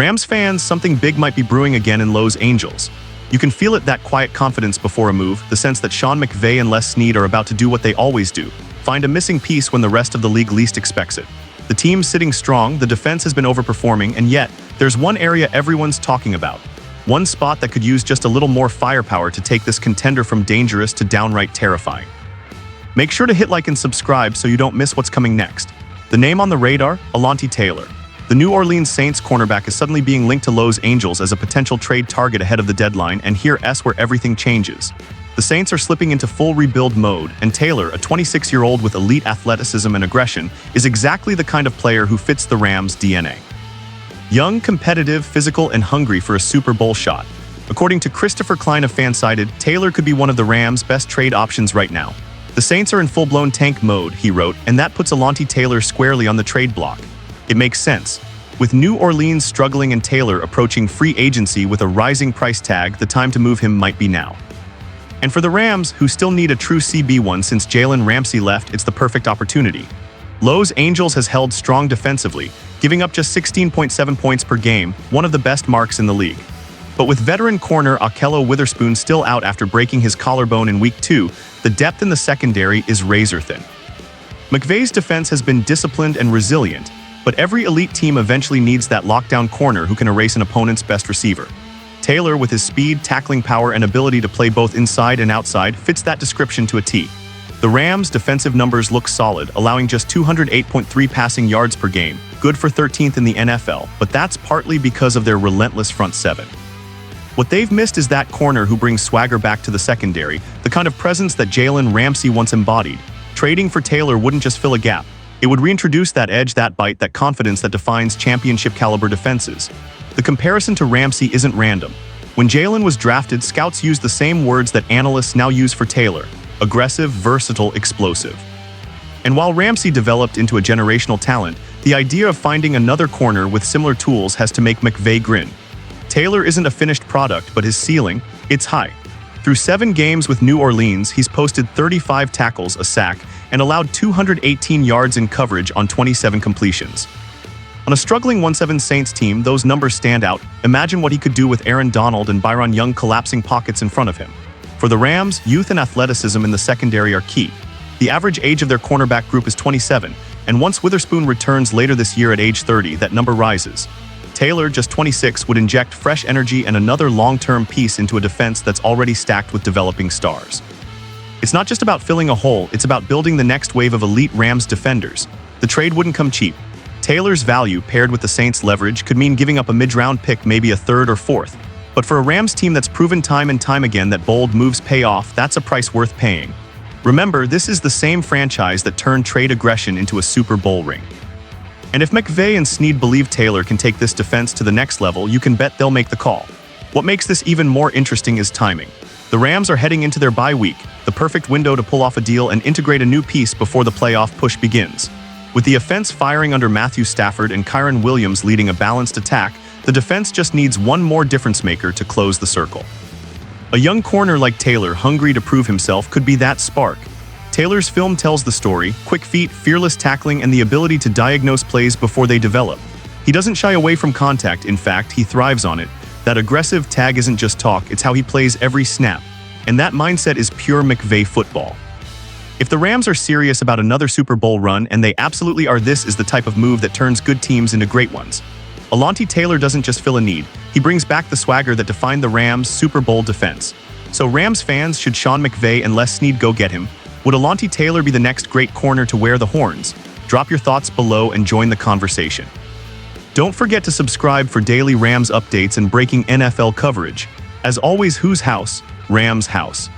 Rams fans, something big might be brewing again in Los Angeles. You can feel it, that quiet confidence before a move, the sense that Sean McVay and Les Snead are about to do what they always do, find a missing piece when the rest of the league least expects it. The team's sitting strong, the defense has been overperforming, and yet, there's one area everyone's talking about. One spot that could use just a little more firepower to take this contender from dangerous to downright terrifying. Make sure to hit like and subscribe so you don't miss what's coming next. The name on the radar, Alontae Taylor. The New Orleans Saints cornerback is suddenly being linked to Los Angeles as a potential trade target ahead of the deadline, and here's where everything changes. The Saints are slipping into full rebuild mode, and Taylor, a 26-year-old with elite athleticism and aggression, is exactly the kind of player who fits the Rams' DNA. Young, competitive, physical, and hungry for a Super Bowl shot. According to Christopher Klein of Fansided, Taylor could be one of the Rams' best trade options right now. The Saints are in full-blown tank mode, he wrote, and that puts Alontae Taylor squarely on the trade block. It makes sense. With New Orleans struggling and Taylor approaching free agency with a rising price tag, the time to move him might be now. And for the Rams, who still need a true CB1 since Jalen Ramsey left, it's the perfect opportunity. Los Angeles has held strong defensively, giving up just 16.7 points per game, one of the best marks in the league. But with veteran corner Ahkello Witherspoon still out after breaking his collarbone in Week 2, the depth in the secondary is razor-thin. McVay's defense has been disciplined and resilient, but every elite team eventually needs that lockdown corner who can erase an opponent's best receiver. Taylor, with his speed, tackling power, and ability to play both inside and outside, fits that description to a T. The Rams' defensive numbers look solid, allowing just 208.3 passing yards per game, good for 13th in the NFL, but that's partly because of their relentless front seven. What they've missed is that corner who brings swagger back to the secondary, the kind of presence that Jalen Ramsey once embodied. Trading for Taylor wouldn't just fill a gap. It would reintroduce that edge, that bite, that confidence that defines championship-caliber defenses. The comparison to Ramsey isn't random. When Jalen was drafted, scouts used the same words that analysts now use for Taylor: aggressive, versatile, explosive. And while Ramsey developed into a generational talent, the idea of finding another corner with similar tools has to make McVay grin. Taylor isn't a finished product, but his ceiling, it's high. Through 7 games with New Orleans, he's posted 35 tackles, a sack, and allowed 218 yards in coverage on 27 completions. On a struggling 1-7 Saints team, those numbers stand out. Imagine what he could do with Aaron Donald and Byron Young collapsing pockets in front of him. For the Rams, youth and athleticism in the secondary are key. The average age of their cornerback group is 27, and once Witherspoon returns later this year at age 30, that number rises. Taylor, just 26, would inject fresh energy and another long-term piece into a defense that's already stacked with developing stars. It's not just about filling a hole, it's about building the next wave of elite Rams defenders. The trade wouldn't come cheap. Taylor's value, paired with the Saints' leverage, could mean giving up a mid-round pick, maybe a 3rd or 4th. But for a Rams team that's proven time and time again that bold moves pay off, that's a price worth paying. Remember, this is the same franchise that turned trade aggression into a Super Bowl ring. And if McVay and Snead believe Taylor can take this defense to the next level, you can bet they'll make the call. What makes this even more interesting is timing. The Rams are heading into their bye week, the perfect window to pull off a deal and integrate a new piece before the playoff push begins. With the offense firing under Matthew Stafford and Kyren Williams leading a balanced attack, the defense just needs one more difference maker to close the circle. A young corner like Taylor, hungry to prove himself, could be that spark. Taylor's film tells the story: quick feet, fearless tackling, and the ability to diagnose plays before they develop. He doesn't shy away from contact, in fact, he thrives on it. That aggressive tag isn't just talk, it's how he plays every snap. And that mindset is pure McVay football. If the Rams are serious about another Super Bowl run, and they absolutely are, this is the type of move that turns good teams into great ones. Alontae Taylor doesn't just fill a need, he brings back the swagger that defined the Rams' Super Bowl defense. So Rams fans, should Sean McVay and Les Snead go get him? Would Alontae Taylor be the next great corner to wear the horns? Drop your thoughts below and join the conversation. Don't forget to subscribe for daily Rams updates and breaking NFL coverage. As always, whose house? Rams house.